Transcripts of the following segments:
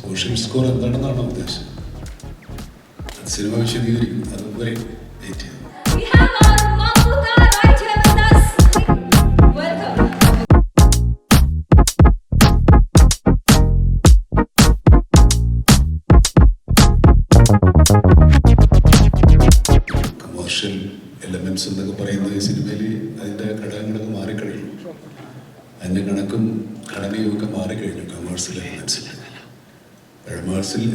Social score എന്താണെന്നാണ് ഉദ്ദേശം? അത് സിനിമ വിശദീകരിക്കും. അതുപോലെ വെയിറ്റ് ചെയ്യും. കമേഴ്ഷ്യൽ എലമെന്റ്സ് എന്നൊക്കെ പറയുന്നത് ഈ സിനിമയിൽ അതിൻ്റെ ഘടകങ്ങളൊക്കെ മാറിക്കഴിഞ്ഞു. അതിൻ്റെ കണക്കും ഘടനയും ഒക്കെ മാറിക്കഴിഞ്ഞു. കമേഴ്ഷ്യൽ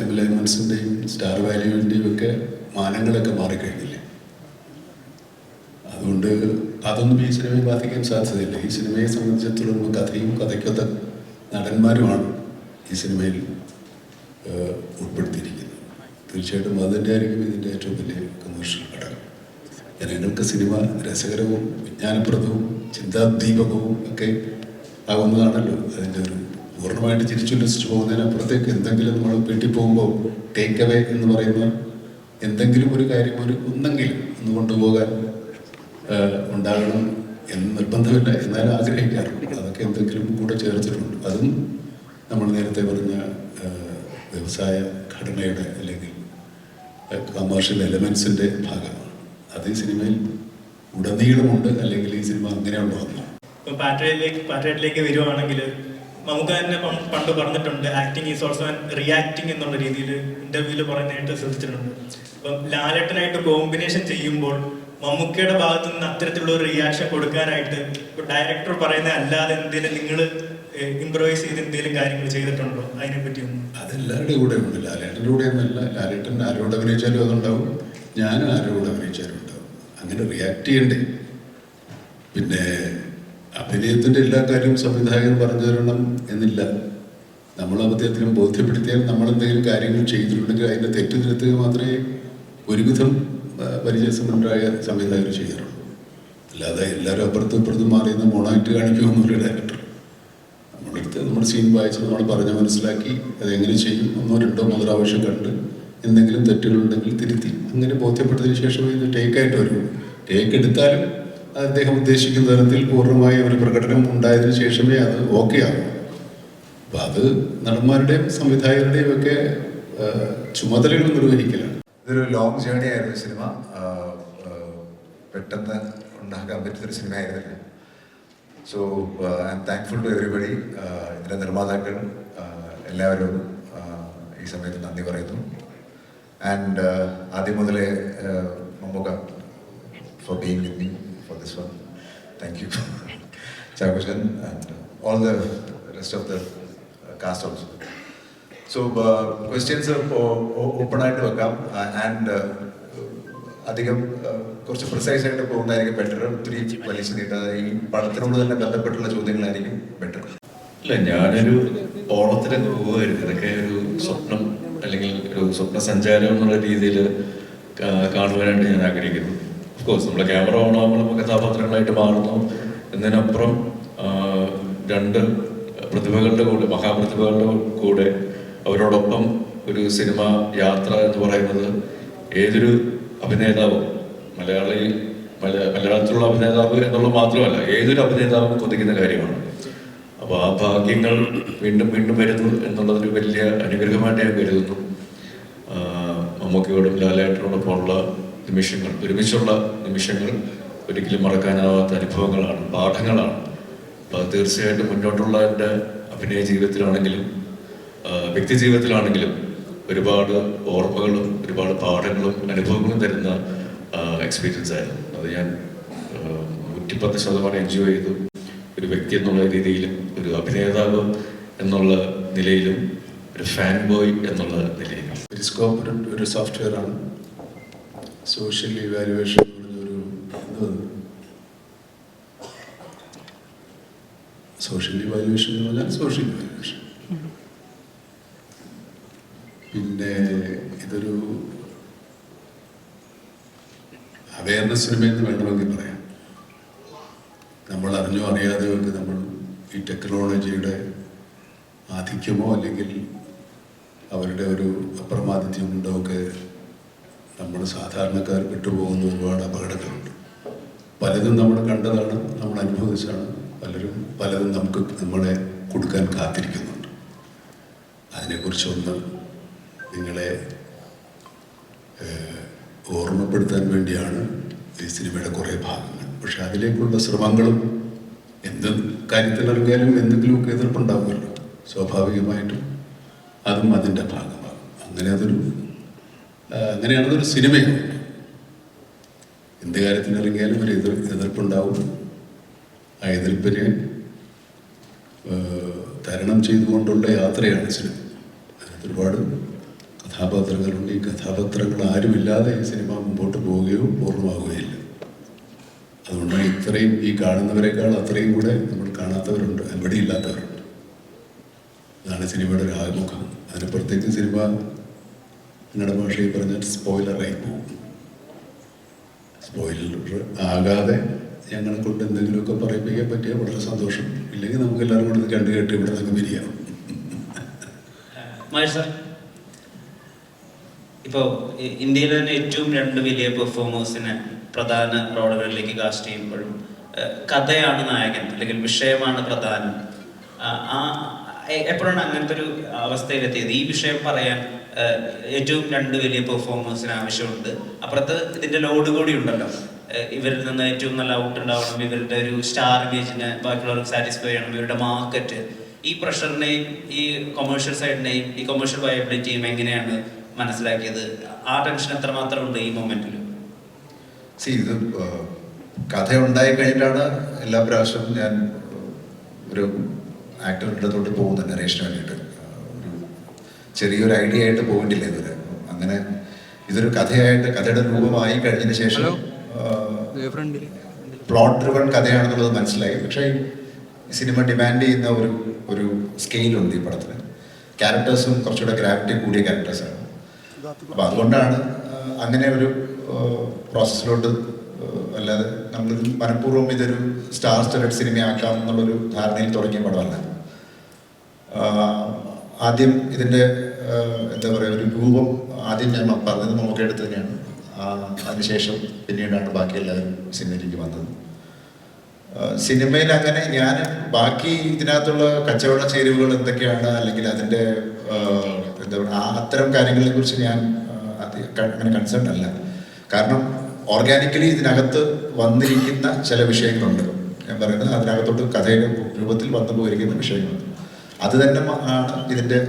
എലമെന്റ്സിൻ്റെയും സ്റ്റാർ വാല്യൂവിൻ്റെയും ഒക്കെ മാനങ്ങളൊക്കെ മാറിക്കഴിഞ്ഞില്ലേ. അതുകൊണ്ട് അതൊന്നും ഈ സിനിമയെ ബാധിക്കാൻ സാധ്യതയില്ല. ഈ സിനിമയെ സംബന്ധിച്ചിടത്തോളം കഥയും കഥയ്ക്കൊത്ത നടന്മാരുമാണ് ഈ സിനിമയിൽ ഉൾപ്പെടുത്തിയിരിക്കുന്നത്. തീർച്ചയായിട്ടും അതിൻ്റെ ആയിരിക്കും ഇതിൻ്റെ ഏറ്റവും വലിയ കമേഴ്ഷ്യൽ ഘടകം. ജനങ്ങൾക്ക് സിനിമ രസകരവും വിജ്ഞാനപ്രദവും ചിന്താദീപകവും ഒക്കെ ആവുന്നതാണല്ലോ അതിൻ്റെ ഒരു പൂർണ്ണമായിട്ട് ചിരിച്ചുല്ലസിച്ച് പോകുന്നതിനപ്പുറത്തേക്ക് എന്തെങ്കിലും നമ്മൾ വീട്ടിൽ പോകുമ്പോൾ ടേക്ക് അവേ എന്ന് പറയുന്ന എന്തെങ്കിലും ഒരു കാര്യം ഒന്നെങ്കിലും ഒന്ന് കൊണ്ടുപോകാൻ ഉണ്ടാകണം എന്ന് നിർബന്ധമില്ല, എന്നാലും ആഗ്രഹിക്കാറുണ്ട്. അതൊക്കെ എന്തെങ്കിലും കൂടെ ചേർത്തിട്ടുണ്ട്. അതും നമ്മൾ നേരത്തെ പറഞ്ഞ വ്യവസായ ഘടനയുടെ അല്ലെങ്കിൽ കമേഴ്ഷ്യൽ എലമെൻസിൻ്റെ ഭാഗമാണ്. അത് ഈ സിനിമയിൽ ഉടനീളമുണ്ട്. അല്ലെങ്കിൽ ഈ സിനിമ അങ്ങനെയുള്ള ഒന്നാണ്. ഇപ്പോൾ പാട്രിയറ്റിലേക്ക് വരുവാണെങ്കിൽ നമുക്ക് തന്നെ പണ്ട് പറഞ്ഞിട്ടുണ്ട്, ആക്ടിങ് ഈസ് ഓൾസോ റിയാക്ടിങ് എന്നുള്ള രീതിയിൽ ഇന്റർവ്യൂവിൽ പറയുന്നതായിട്ട് ശ്രദ്ധിച്ചിട്ടുണ്ട്. അപ്പം ലാലേട്ടനായിട്ട് കോമ്പിനേഷൻ ചെയ്യുമ്പോൾ മമ്മൂക്കയുടെ ഭാഗത്തു നിന്ന് അത്തരത്തിലുള്ള ഒരു റിയാക്ഷൻ കൊടുക്കാനായിട്ട് ഇപ്പോൾ ഡയറക്ടർ പറയുന്ന അല്ലാതെ എന്തെങ്കിലും നിങ്ങൾ ഇംപ്രവൈസ് ചെയ്ത് എന്തെങ്കിലും കാര്യങ്ങൾ ചെയ്തിട്ടുണ്ടോ? അതിനെപ്പറ്റി ഒന്നും. അതെല്ലാവരുടെ കൂടെ ഉണ്ട്. ലാലേട്ടൻ്റെ കൂടെ ഒന്നല്ല. ലാലേട്ടൻ ആരോട് അഭിനയിച്ചാലും അതുണ്ടാവും, ഞാനും ആരോട് അഭിനയിച്ചാലും ഉണ്ടാവും. അങ്ങനെ റിയാക്ട് ചെയ്യണ്ടേ? പിന്നെ അഭിനയത്തിൻ്റെ എല്ലാ കാര്യവും സംവിധായകൻ പറഞ്ഞു തരണം എന്നില്ല. നമ്മൾ അദ്ദേഹത്തിനും ബോധ്യപ്പെടുത്തിയാൽ നമ്മളെന്തെങ്കിലും കാര്യങ്ങൾ ചെയ്തിട്ടുണ്ടെങ്കിൽ അതിൻ്റെ തെറ്റ് തിരുത്തുക മാത്രമേ ഒരുവിധം പരിചയസമ്പന്നരായ സംവിധായകർ ചെയ്യാറുള്ളൂ. അല്ലാതെ എല്ലാവരും അപ്പുറത്തും ഇപ്പുറത്തും മാറിയെന്ന് മോണായിട്ട് കാണിക്കുമെന്നൊരു ഡയറക്ടർ. നമ്മളെടുത്ത് നമ്മുടെ സീൻ വായിച്ച് നമ്മൾ പറഞ്ഞ് മനസ്സിലാക്കി അതെങ്ങനെ ചെയ്യും ഒന്നോ രണ്ടോ മൂന്നോ പ്രാവശ്യം കണ്ട് എന്തെങ്കിലും തെറ്റുകളുണ്ടെങ്കിൽ തിരുത്തി അങ്ങനെ ബോധ്യപ്പെട്ടതിന് ശേഷമേ ഇത് ടേക്കായിട്ട് വരുള്ളൂ. ടേക്ക് എടുത്താലും അത് അദ്ദേഹം ഉദ്ദേശിക്കുന്ന തരത്തിൽ പൂർണ്ണമായ ഒരു പ്രകടനം ഉണ്ടായതിനു ശേഷമേ അത് ഓക്കെ ആകും. അപ്പം അത് നടന്മാരുടെയും സംവിധായകരുടെയും ഒക്കെ ചുമതലകൾ നിർവഹിക്കലാണ്. ഇതൊരു ലോങ് ജേർണി ആയിരുന്നു സിനിമ. പെട്ടെന്ന് ഉണ്ടാക്കാൻ പറ്റുന്നൊരു സിനിമ ആയിരുന്നില്ല. So I am thankful to everybody. ഇതിൻ്റെ നിർമ്മാതാക്കൾ എല്ലാവരും ഈ സമയത്ത് നന്ദി പറയുന്നു. ആൻഡ് ആദ്യം മുതലേ Mammukka for being with me for this one. Thank you, Chakushan, and all the rest of the cast also. So questions open ആയിട്ട് വെക്കാം. ആൻഡ് അധികം കുറച്ച് പ്രിസൈസ് ആയിട്ട് പോകുന്നതായിരിക്കും ബെറ്റർ. ഒത്തിരി വലിച്ചു നീട്ടാതെ ഈ പടത്തിനോട് തന്നെ ബന്ധപ്പെട്ടുള്ള ചോദ്യങ്ങളായിരിക്കും ബെറ്റർ. ഇല്ല, ഞാനൊരു ഓണത്തിനൊക്കെ പോകുമായിരുന്നു. ഇതൊക്കെ ഒരു സ്വപ്നം അല്ലെങ്കിൽ ഒരു സ്വപ്ന സഞ്ചാരം എന്നുള്ള രീതിയിൽ കാണുവാനായിട്ട് ഞാൻ ആഗ്രഹിക്കുന്നു. ഓഫ്കോഴ്സ് നമ്മുടെ ക്യാമറ ഓണാകുമ്പോൾ നമ്മൾ കഥാപാത്രങ്ങളായിട്ട് മാറുന്നു. എന്നതിനപ്പുറം രണ്ട് പ്രതിഭകളുടെ കൂടെ, മഹാപ്രതിഭകളുടെ കൂടെ അവരോടൊപ്പം ഒരു സിനിമ യാത്ര എന്ന് പറയുന്നത് ഏതൊരു അഭിനേതാവും, മലയാളത്തിലുള്ള അഭിനേതാവ് എന്നുള്ളത് മാത്രമല്ല, ഏതൊരു അഭിനേതാവും കൊതിക്കുന്ന കാര്യമാണ്. അപ്പോൾ ആ ഭാഗ്യങ്ങൾ വീണ്ടും വീണ്ടും വരുന്നു എന്നുള്ളതൊരു വലിയ അനുഗ്രഹമായിട്ട് ഞാൻ കരുതുന്നു. മമ്മൂക്കയോടും ലാലേട്ടനോടൊപ്പമുള്ള നിമിഷങ്ങൾ, ഒരുമിച്ചുള്ള നിമിഷങ്ങൾ ഒരിക്കലും മറക്കാനാവാത്ത അനുഭവങ്ങളാണ്, പാഠങ്ങളാണ്. അപ്പോൾ അത് തീർച്ചയായിട്ടും മുന്നോട്ടുള്ള എൻ്റെ അഭിനയ ജീവിതത്തിലാണെങ്കിലും വ്യക്തി ജീവിതത്തിലാണെങ്കിലും ഒരുപാട് ഓർമ്മകളും ഒരുപാട് പാഠങ്ങളും അനുഭവങ്ങളും തരുന്ന എക്സ്പീരിയൻസ് ആയിരുന്നു. അത് ഞാൻ 110% എൻജോയ് ചെയ്തു. ഒരു വ്യക്തി എന്നുള്ള രീതിയിലും, ഒരു അഭിനേതാവ് എന്നുള്ള നിലയിലും, ഒരു ഫാൻ ബോയ് എന്നുള്ള നിലയിലും. പെരിസ്കോപ്പ് ഒരു സോഫ്റ്റ്വെയർ ആണ്. സോഷ്യൽ ഇവാലുവേഷൻ സോഷ്യൽ ഇവാലുവേഷൻ എന്ന് പറഞ്ഞാൽ സോഷ്യൽ ഇവാലുവേഷൻ. പിന്നെ ഇതൊരു അവയർനെസ് സിനിമയെന്ന് വേണമെങ്കിൽ പറയാം. നമ്മൾ അറിഞ്ഞോ അറിയാതെയോ ഒക്കെ നമ്മൾ ഈ ടെക്നോളജിയുടെ ആധിക്യമോ അല്ലെങ്കിൽ അവരുടെ ഒരു അപ്രമാദിത്യം കൊണ്ടോ ഒക്കെ നമ്മൾ സാധാരണക്കാർ വിട്ടുപോകുന്ന ഒരുപാട് അപകടങ്ങളുണ്ട്. പലതും നമ്മൾ കണ്ടതാണ്, നമ്മൾ അനുഭവിച്ചാണ്. പലതും നമ്മളെ കൊടുക്കാൻ കാത്തിരിക്കുന്നുണ്ട്. ആ അതിനെക്കുറിച്ചൊന്ന് നിങ്ങളെ ഓർമ്മപ്പെടുത്താൻ വേണ്ടിയാണ് ഈ സിനിമയുടെ കുറേ ഭാഗങ്ങൾ. പക്ഷെ അതിലേക്കുള്ള ശ്രമങ്ങളും എന്ത് കാര്യത്തിലിറങ്ങിയാലും എന്തെങ്കിലുമൊക്കെ എതിർപ്പുണ്ടാകുമല്ലോ, സ്വാഭാവികമായിട്ടും അതും അതിൻ്റെ ഭാഗമാകും. അങ്ങനെയാണതൊരു സിനിമയാണ്. എന്ത് കാര്യത്തിനിറങ്ങിയാലും ഒരു എതിർപ്പുണ്ടാവും. ആ എതിർപ്പിനെ തരണം ചെയ്തുകൊണ്ടുള്ള യാത്രയാണ് സിനിമ. അതിനകത്ത് ഒരുപാട് കഥാപാത്രങ്ങളുണ്ട്. ഈ കഥാപാത്രങ്ങൾ ആരുമില്ലാതെ ഈ സിനിമ മുമ്പോട്ട് പോവുകയോ പൂർണ്ണമാവുകയില്ല. അതുകൊണ്ടാണ് ഇത്രയും ഈ കാണുന്നവരെക്കാൾ അത്രയും കൂടെ നമ്മൾ കാണാത്തവരുണ്ട്, ഇവിടെ ഇല്ലാത്തവരുണ്ട്. അതാണ് സിനിമയുടെ ഒരു ആമുഖം. അതിനപ്പുറത്തേക്ക് സിനിമ നിങ്ങളുടെ ഭാഷയിൽ പറഞ്ഞാൽ സ്പോയിലറായി പോകും. സ്പോയിലർ ആകാതെ ഞങ്ങളെ കൊണ്ട് എന്തെങ്കിലുമൊക്കെ പറയിപ്പിക്കാൻ പറ്റിയാൽ വളരെ സന്തോഷം. ഇല്ലെങ്കിൽ നമുക്ക് എല്ലാവരും കൂടെ കണ്ടു കേട്ട് ഇവിടെ നമുക്ക് പിരിയാം. മഹേഷ് സാർ, ഇപ്പോൾ ഇന്ത്യയിലെ തന്നെ ഏറ്റവും 2 വലിയ പെർഫോമേഴ്സിനെ പ്രധാന റോളുകളിലേക്ക് കാസ്റ്റ് ചെയ്യുമ്പോഴും കഥയാണ് നായകൻ അല്ലെങ്കിൽ വിഷയമാണ് പ്രധാനം. എപ്പോഴാണ് അങ്ങനത്തെ ഒരു അവസ്ഥയിലെത്തിയത്? ഈ വിഷയം പറയാൻ ഏറ്റവും 2 വലിയ പെർഫോമേഴ്സിന് ആവശ്യമുണ്ട്, അപ്പുറത്ത് ഇതിന്റെ ലോഡ് കൂടി ഉണ്ടല്ലോ. ഇവരിൽ നിന്ന് ഏറ്റവും നല്ല ഔട്ട് ഉണ്ടാവണം, ഇവരുടെ ഒരു സ്റ്റാർ ഇമേജിനെ ബാക്കിയുള്ളവർക്ക് സാറ്റിസ്ഫൈ ചെയ്യണം, ഇവരുടെ മാർക്കറ്റ്. ഈ പ്രഷറിനെയും ഈ കൊമേഴ്ഷ്യൽ സൈഡിനെയും ഈ കൊമേഴ്ഷ്യൽ വയബിലിറ്റിയും എങ്ങനെയാണ് മനസ്സിലാക്കിയത്? ആ ടെൻഷൻ എത്രമാത്രം ഉണ്ട് ഈ മൊമെന്റിൽ? ഇത് കഥ ഉണ്ടായി കഴിഞ്ഞിട്ടാണ് എല്ലാ പ്രാവശ്യവും ഞാൻ ഒരു ആക്ടറിൻ്റെ അടുത്തോട്ട് പോകുന്നത് നരേഷന് വേണ്ടിയിട്ട്. ഒരു ചെറിയൊരു ഐഡിയ ആയിട്ട് പോകേണ്ടില്ല ഇതുവരെ. അങ്ങനെ ഇതൊരു കഥയുടെ രൂപമായി കഴിഞ്ഞതിന് ശേഷം പ്ലോട്ട് ഡ്രിവൺ കഥയാണെന്നുള്ളത് മനസ്സിലായി. പക്ഷേ ഈ സിനിമ ഡിമാൻഡ് ചെയ്യുന്ന ഒരു സ്കെയിലുണ്ട് ഈ പടത്തിന്. ക്യാരക്ടേഴ്സും കുറച്ചുകൂടെ ഗ്രാവിറ്റി കൂടിയ ക്യാരക്ടേഴ്സാണ്. അപ്പോൾ അതുകൊണ്ടാണ് അങ്ങനെ ഒരു പ്രോസസ്സിലോട്ട്, അല്ലാതെ നമ്മളൊരു മനഃപൂർവ്വം ഇതൊരു സ്റ്റാർ സ്റ്റഡഡ് സിനിമയാക്കാം എന്നുള്ളൊരു ധാരണയിൽ തുടങ്ങിയ പടമല്ല. ആദ്യം ഇതിൻ്റെ എന്താ പറയുക, ഒരു രൂപം ആദ്യം ഞാൻ പറഞ്ഞത് നമുക്ക് എടുത്ത് തന്നെയാണ്. അതിനുശേഷം പിന്നീടാണ് ബാക്കി എല്ലാവരും സിനിമയിലേക്ക് വന്നത്. സിനിമയിൽ അങ്ങനെ ഞാൻ ബാക്കി ഇതിനകത്തുള്ള കച്ചവട ചേരുവകൾ എന്തൊക്കെയാണ്, അല്ലെങ്കിൽ അതിൻ്റെ എന്താ പറയുക, അത്തരം കാര്യങ്ങളെ കുറിച്ച് ഞാൻ അങ്ങനെ കൺസേൺ അല്ല. കാരണം ഓർഗാനിക്കലി ഇതിനകത്ത് വന്നിരിക്കുന്ന ചില വിഷയങ്ങളുണ്ട്. ഞാൻ പറയുന്നത് അതിനകത്തോട്ട് കഥയുടെ രൂപത്തിൽ വന്നു പോയിരിക്കുന്ന വിഷയങ്ങളുണ്ട്. അത് തന്നെ ആണ് ഇതിൻ്റെ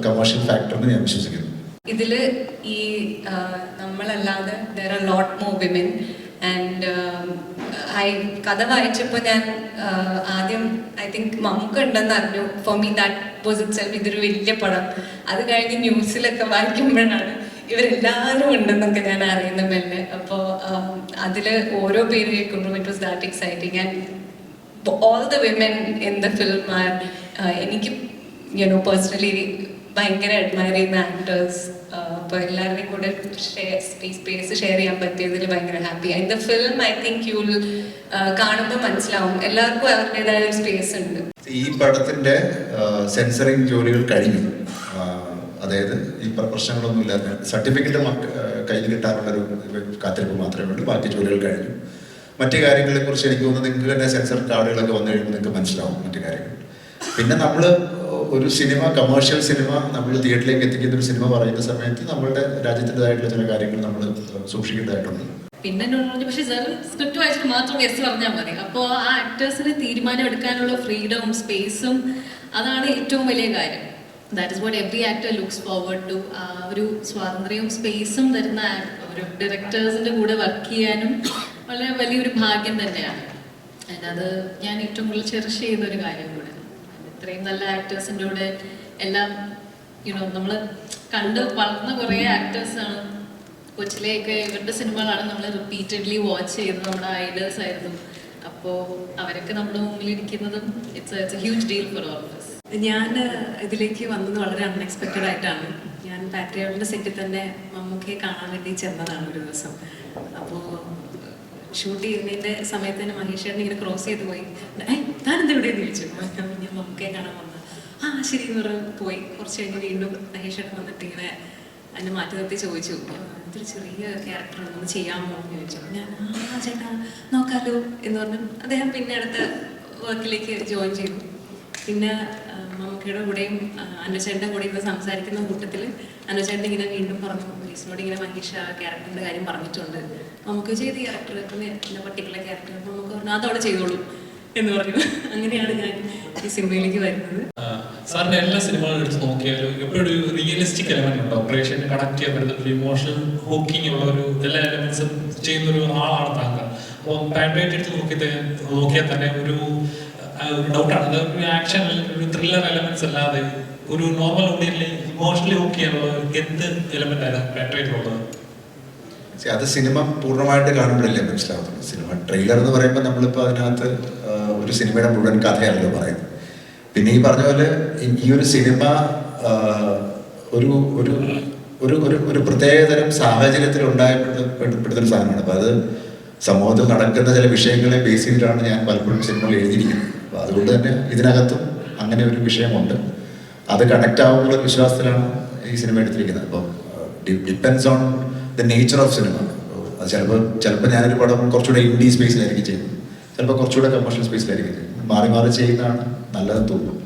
കമേഴ്ഷ്യൽ ഫാക്ടർ എന്ന് ഞാൻ വിശ്വസിക്കുന്നു. ഇതില് ഈ നമ്മളല്ലാതെ there are lot more women and കഥ വായിച്ചപ്പോൾ ഞാൻ ആദ്യം ഐ തിങ്ക് മമ്മൂക്ക ഉണ്ടെന്ന് അറിഞ്ഞു. For me that was itself ഇതൊരു വലിയ പടം. അത് കഴിഞ്ഞ് ന്യൂസിലൊക്കെ വായിക്കുമ്പോഴാണ് ഇവരെല്ലാവരും ഉണ്ടെന്നൊക്കെ ഞാൻ അറിയുന്ന മെല്ലെ. അപ്പോൾ അതിൽ ഓരോ പേര് കേൾക്കുമ്പോഴും it was that exciting. And all the women in the film are എനിക്ക് പേഴ്സണലി ഭയങ്കര അഡ്മയർ ചെയ്യുന്ന ആക്ടേഴ്സ്. അപ്പോൾ എല്ലാവരുടെയും കൂടെ സ്പേസ് ഷെയർ ചെയ്യാൻ പറ്റിയതിൽ ഭയങ്കര happy. In the film I think you will കാണുമ്പോൾ മനസ്സിലാവും എല്ലാവർക്കും അവരുടേതായ ഒരു സ്പേസ് ഉണ്ട്. ഈ പടത്തിന്റെ സെൻസറിങ് ജോലികൾ കഴിഞ്ഞു. അതായത് ഈ പ്രശ്നങ്ങളൊന്നും ഇല്ലാതെ സർട്ടിഫിക്കറ്റ് കയ്യിൽ കിട്ടാറുള്ളൊരു കാത്തിരിപ്പ് മാത്രമേ ഉള്ളൂ. ബാക്കി ജോലികൾ കഴിഞ്ഞു. മറ്റു കാര്യങ്ങളെ കുറിച്ച് എനിക്ക് തോന്നുന്നു നിങ്ങൾക്ക് തന്നെ സെൻസർ കാർഡുകളൊക്കെ വന്നു കഴിയുമ്പോൾ നിങ്ങൾക്ക് മനസ്സിലാവും മറ്റു കാര്യങ്ങൾ. പിന്നെ നമ്മൾ ഒരു സിനിമ, കമേഴ്ഷ്യൽ സിനിമ നമ്മൾ തിയേറ്ററിലേക്ക് എത്തിക്കുന്ന ഒരു സിനിമ പറയുന്ന സമയത്ത് നമ്മളുടെ രാജ്യത്തിൻ്റെതായിട്ടുള്ള ചില കാര്യങ്ങൾ നമ്മൾ സൂക്ഷിക്കേണ്ടതായിട്ടുണ്ട്. പിന്നെ പക്ഷേ സ്ക്രിപ്റ്റ് വായിച്ചിട്ട് മാത്രം യെസ് പറഞ്ഞാൽ മതി. അപ്പോൾ ആ ആക്ടേഴ്സിന് തീരുമാനം എടുക്കാനുള്ള ഫ്രീഡവും സ്പേസും അതാണ് ഏറ്റവും വലിയ കാര്യം. That is what every actor looks forward to. ആ ഒരു സ്വാതന്ത്ര്യവും സ്പേസും തരുന്ന ഒരു ഡയറക്ടേഴ്സിൻ്റെ കൂടെ വർക്ക് ചെയ്യാനും വളരെ വലിയൊരു ഭാഗ്യം തന്നെയാണ്. അത് ഞാൻ ഏറ്റവും കൂടുതൽ ചെറിഷ് ചെയ്യുന്ന ഒരു കാര്യം കൂടെ. ഇത്രയും നല്ല ആക്ടേഴ്സിൻ്റെ കൂടെ എല്ലാം നമ്മൾ കണ്ട് വളർന്ന കുറേ ആക്ടേഴ്സാണ്. കൊച്ചിലെയൊക്കെ ഇവരുടെ സിനിമകളാണ് നമ്മൾ റിപ്പീറ്റഡ്ലി വാച്ച് ചെയ്തത്, നമ്മുടെ ഐഡൽസ് ആയിരുന്നു. അപ്പോൾ അവരൊക്കെ നമ്മുടെ മുമ്പിലിരിക്കുന്നതും it's a huge deal for all of us. ഞാൻ ഇതിലേക്ക് വന്നത് വളരെ അൺഎക്സ്പെക്റ്റഡ് ആയിട്ടാണ്. ഞാൻ പാട്രിയോട്ടിൻ്റെ സെറ്റിൽ തന്നെ മമ്മൂക്കയെ കാണാൻ വേണ്ടി ചെന്നതാണ് ഒരു ദിവസം. അപ്പോൾ ഷൂട്ട് ചെയ്യുന്നതിൻ്റെ സമയത്ത് തന്നെ മഹേഷേട്ടൻ ഇങ്ങനെ ക്രോസ് ചെയ്ത് പോയി. താനെന്താ ഇവിടെ ചോദിച്ചു. ഞാൻ മമ്മൂക്കയെ കാണാൻ വന്നത്. ശരി എന്ന് പറഞ്ഞ് പോയി. കുറച്ച് കഴിഞ്ഞ് വീണ്ടും മഹേഷേട്ടൻ വന്നിട്ട് ഇങ്ങനെ എന്നെ മാറ്റി നിർത്തി ചോദിച്ചു, ഇതൊരു ചെറിയ ക്യാരക്ടർ ഒന്ന് ചെയ്യാമോ എന്ന് ചോദിച്ചു. ഞാൻ ചേട്ടാ നോക്കാമല്ലോ എന്ന് പറഞ്ഞു. അദ്ദേഹം പിന്നെ അടുത്ത വർക്കിലേക്ക് ജോയിൻ ചെയ്തു. പിന്നെ മമ്മൂക്കയുടെ കൂടെയും അനുചേട്ടൻ്റെ കൂടെ ഇരുന്ന് സംസാരിക്കുന്ന കൂട്ടത്തിൽ അനുചേട്ടൻ ഇങ്ങനെ വീണ്ടും പറഞ്ഞു ഗ്രീസിനോട് ഇങ്ങനെ മഹീഷ ക്യാരക്ടറിൻ്റെ കാര്യം പറഞ്ഞിട്ടുണ്ട്, നമുക്ക് ചെയ്ത് ക്യാരക്ടർ പിന്നെ പർട്ടിക്കുലർ ക്യാരക്ടർ നമുക്ക് പറഞ്ഞു അതവിടെ ചെയ്തോളൂ എന്ന് പറഞ്ഞു. അങ്ങനെയാണ് ഞാൻ ഈ സിനിമയിലേക്ക് വരുന്നത്. സാറിന്റെ എല്ലാ സിനിമകളും എടുത്ത് നോക്കിയാലും എപ്പോഴും ഒരു റിയലിസ്റ്റിക് എലമെന്റ് ഉണ്ടോ, പ്രേക്ഷകന് കണക്ട് ചെയ്യാൻ പറ്റുന്ന ഒരു ഇമോഷണൽ ഹൂക്കിംഗ് ഉള്ള ഒരു എല്ലാ എലമെന്റ്സും ചെയ്യുന്ന ഒരു ആളാണ് താങ്കൾ. അപ്പോൾ പാട്രിയോട്ട് എടുത്ത് നോക്കിയാൽ തന്നെ ഒരു ഡൗട്ടാണ്, അത് ഒരു ആക്ഷൻ ഒരു ത്രില്ലർ എലമെന്റ്സ് അല്ലാതെ ഒരു നോർമൽ ഓഡിയൻസിൽ ഇമോഷണലി ഹൂക്ക് ചെയ്യാനുള്ള എന്ത് എലമെന്റ് ആയിരുന്നു പാട്രിയോട്ടിലുള്ളത്? അത് സിനിമ പൂർണ്ണമായിട്ട് കാണുമ്പോഴല്ലേ മനസ്സിലാവുന്നത്. സിനിമ ട്രെയിലർ എന്ന് പറയുമ്പോൾ നമ്മളിപ്പോൾ അതിനകത്ത് ഒരു സിനിമയുടെ മുഴുവൻ കഥയാണല്ലോ പറയുന്നത്. പിന്നെ ഈ പറഞ്ഞ പോലെ ഈ ഒരു സിനിമ ഒരു ഒരു ഒരു ഒരു പ്രത്യേകതരം സാഹചര്യത്തിൽ ഉണ്ടായപ്പെടുന്ന സാധനമാണ്. അപ്പോൾ അത് സമൂഹത്തിൽ നടക്കുന്ന ചില വിഷയങ്ങളെ ബേസ് ചെയ്തിട്ടാണ് ഞാൻ പലപ്പോഴും സിനിമകൾ എഴുതിയിരിക്കുന്നത്. അപ്പോൾ അതുകൊണ്ട് തന്നെ ഇതിനകത്തും അങ്ങനെ ഒരു വിഷയമുണ്ട്. അത് കണക്ട് ആവുന്നുള്ള വിശ്വാസത്തിലാണ് ഈ സിനിമ എടുത്തിരിക്കുന്നത്. അപ്പം depends on the nature of cinema. അത് ചിലപ്പോൾ ഞാനൊരു പടം കുറച്ചുകൂടെ ഇൻഡി സ്പേസിലായിരിക്കും ചെയ്യുന്നത്, ചിലപ്പോൾ കുറച്ചുകൂടെ കമേഴ്ഷ്യൽ സ്പേസിലായിരിക്കും ചെയ്യുന്നത്. മാറി മാറി ചെയ്യുന്നതാണ് നല്ലതെന്ന് തോന്നുന്നു.